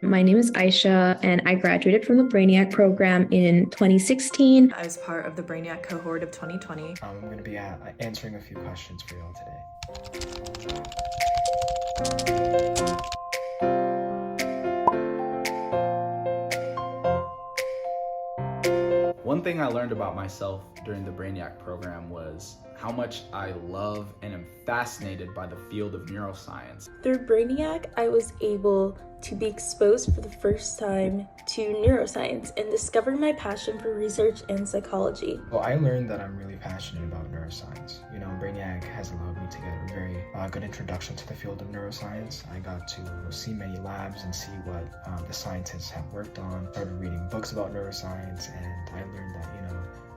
My name is Aisha, and I graduated from the BRAINYAC program in 2016. I was part of the BRAINYAC cohort of 2020. I'm going to be answering a few questions for y'all today. One thing I learned about myself during the BRAINYAC program was how much I love and am fascinated by the field of neuroscience. Through BRAINYAC, I was able to be exposed for the first time to neuroscience and discover my passion for research and psychology. Well, I learned that I'm really passionate about neuroscience. BRAINYAC has allowed me to get a very good introduction to the field of neuroscience. I got to see many labs and see what the scientists have worked on. Started reading books about neuroscience, and I learned that,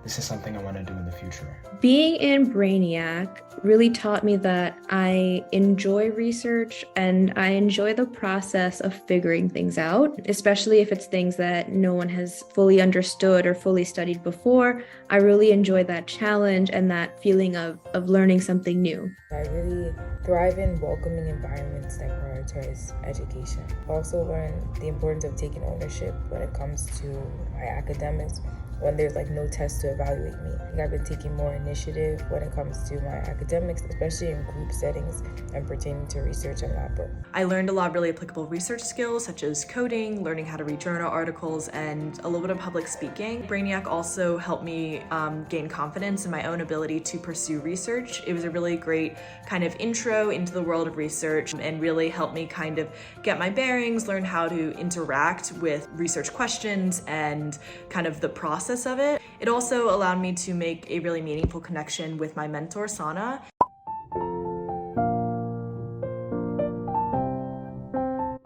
this is something I want to do in the future. Being in BRAINYAC really taught me that I enjoy research and I enjoy the process of figuring things out, especially if it's things that no one has fully understood or fully studied before. I really enjoy that challenge and that feeling of learning something new. I really thrive in welcoming environments that prioritize education. I also learn the importance of taking ownership when it comes to my academics, when there's no test to evaluate me. I think I've been taking more initiative when it comes to my academics, especially in group settings and pertaining to research and lab work. I learned a lot of really applicable research skills such as coding, learning how to read journal articles, and a little bit of public speaking. BRAINYAC also helped me gain confidence in my own ability to pursue research. It was a really great kind of intro into the world of research and really helped me kind of get my bearings, learn how to interact with research questions and kind of the process of it. It also allowed me to make a really meaningful connection with my mentor, Sana.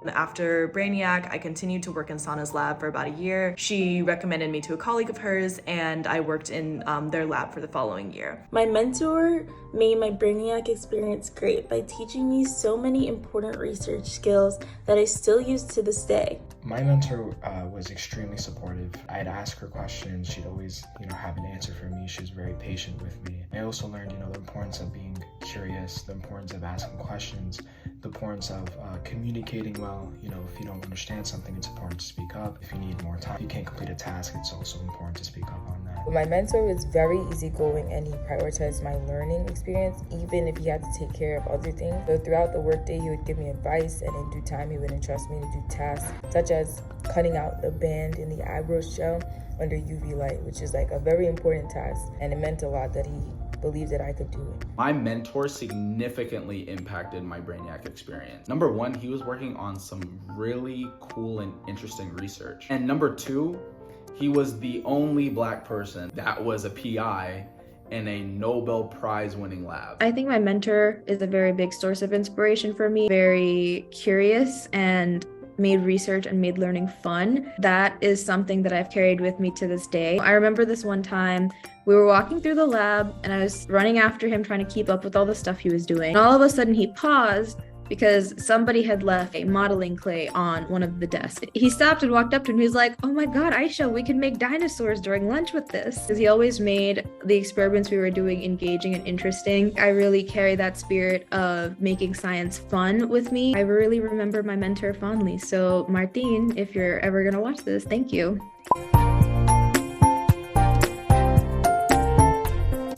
After BRAINYAC, I continued to work in Sana's lab for about a year. She recommended me to a colleague of hers, and I worked in their lab for the following year. My mentor made my BRAINYAC experience great by teaching me so many important research skills that I still use to this day. My mentor was extremely supportive. I'd ask her questions. She'd always, have an answer for me. She was very patient with me. I also learned, the importance of being curious, the importance of asking questions, the importance of communicating well. If you don't understand something, it's important to speak up. If you need more time, if you can't complete a task, it's also important to speak up on that. But my mentor was very easygoing, and he prioritized my learning experience, even if he had to take care of other things. So throughout the workday, he would give me advice, and in due time, he would entrust me to do tasks such as cutting out the band in the eyebrow gel under UV light, which is a very important task, and it meant a lot that he believed that I could do it. My mentor significantly impacted my BRAINYAC experience. Number one, he was working on some really cool and interesting research. And number two, he was the only Black person that was a PI in a Nobel Prize winning lab. I think my mentor is a very big source of inspiration for me, very curious and made research and made learning fun. That is something that I've carried with me to this day. I remember this one time we were walking through the lab and I was running after him trying to keep up with all the stuff he was doing. And all of a sudden he paused because somebody had left a modeling clay on one of the desks. He stopped and walked up to him. He was like, "Oh my God, Aisha, we can make dinosaurs during lunch with this." Because he always made the experiments we were doing engaging and interesting. I really carry that spirit of making science fun with me. I really remember my mentor fondly. So Martin, if you're ever gonna watch this, thank you.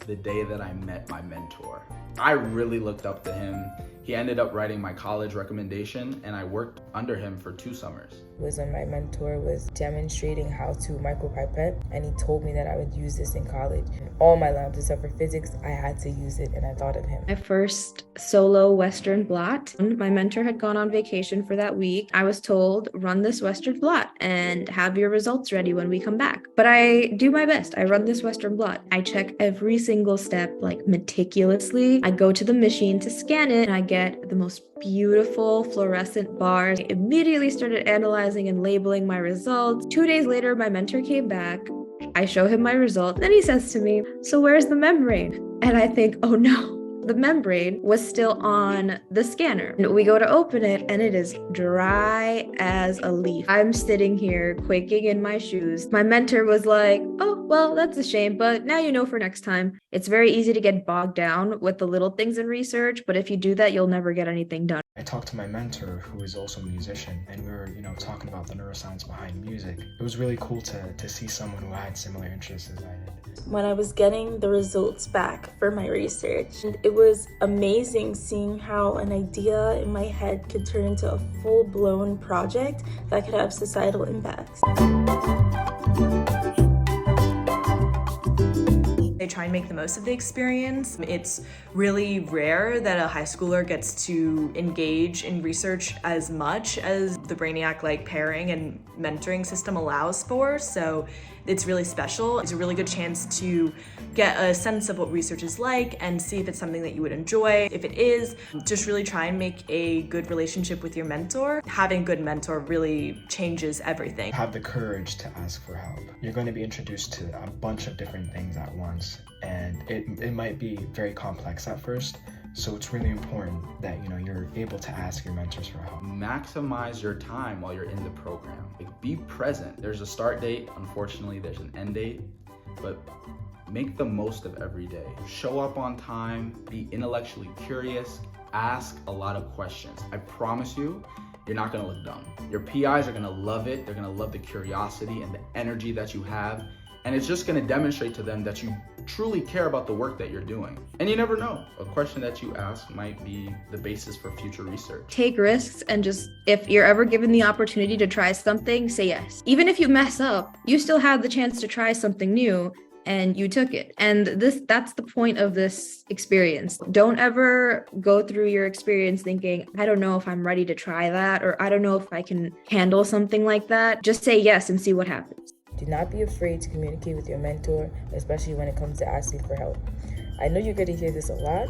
The day that I met my mentor, I really looked up to him. He ended up writing my college recommendation, and I worked under him for 2 summers. Was when my mentor was demonstrating how to micropipette, and he told me that I would use this in college. In all my labs except for physics, I had to use it, and I thought of him. My first solo Western blot. My mentor had gone on vacation for that week. I was told, run this Western blot and have your results ready when we come back. But I do my best. I run this Western blot. I check every single step meticulously. I go to the machine to scan it, and I get the most beautiful fluorescent bars. I immediately started analyzing and labeling my results. 2 days later, my mentor came back. I show him my result. Then he says to me, "So where's the membrane?" And I think, oh no, the membrane was still on the scanner. We go to open it and it is dry as a leaf. I'm sitting here quaking in my shoes. My mentor was like, oh, well, that's a shame, but now you know for next time. It's very easy to get bogged down with the little things in research, but if you do that, you'll never get anything done. I talked to my mentor, who is also a musician, and we were, talking about the neuroscience behind music. It was really cool to see someone who had similar interests as I did. When I was getting the results back for my research, it was amazing seeing how an idea in my head could turn into a full-blown project that could have societal impacts. They try and make the most of the experience. It's really rare that a high schooler gets to engage in research as much as the BRAINYAC pairing and mentoring system allows for, so it's really special. It's a really good chance to get a sense of what research is like and see if it's something that you would enjoy. If it is, just really try and make a good relationship with your mentor. Having a good mentor really changes everything. Have the courage to ask for help. You're going to be introduced to a bunch of different things at once, and it might be very complex at first. So it's really important that you're able to ask your mentors for help. Maximize your time while you're in the program. Be present. There's a start date, unfortunately there's an end date, but make the most of every day. Show up on time, be intellectually curious, ask a lot of questions. I promise you, you're not gonna look dumb. Your PIs are gonna love it. They're gonna love the curiosity and the energy that you have. And it's just gonna demonstrate to them that you truly care about the work that you're doing. And you never know, a question that you ask might be the basis for future research. Take risks and just, if you're ever given the opportunity to try something, say yes. Even if you mess up, you still have the chance to try something new and you took it. And that's the point of this experience. Don't ever go through your experience thinking, I don't know if I'm ready to try that, or I don't know if I can handle something like that. Just say yes and see what happens. Do not be afraid to communicate with your mentor, especially when it comes to asking for help. I know you're going to hear this a lot,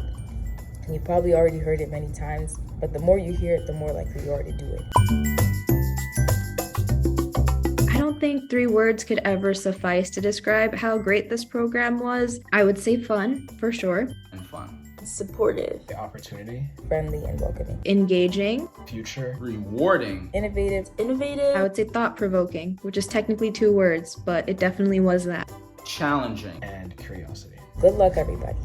and you probably already heard it many times, but the more you hear it, the more likely you are to do it. I don't think 3 words could ever suffice to describe how great this program was. I would say fun, for sure. And fun. Supportive. The opportunity. Friendly and welcoming. Engaging. Future. Rewarding. Innovative. I would say thought-provoking, which is technically 2 words, but it definitely was that. Challenging. And curiosity. Good luck, everybody.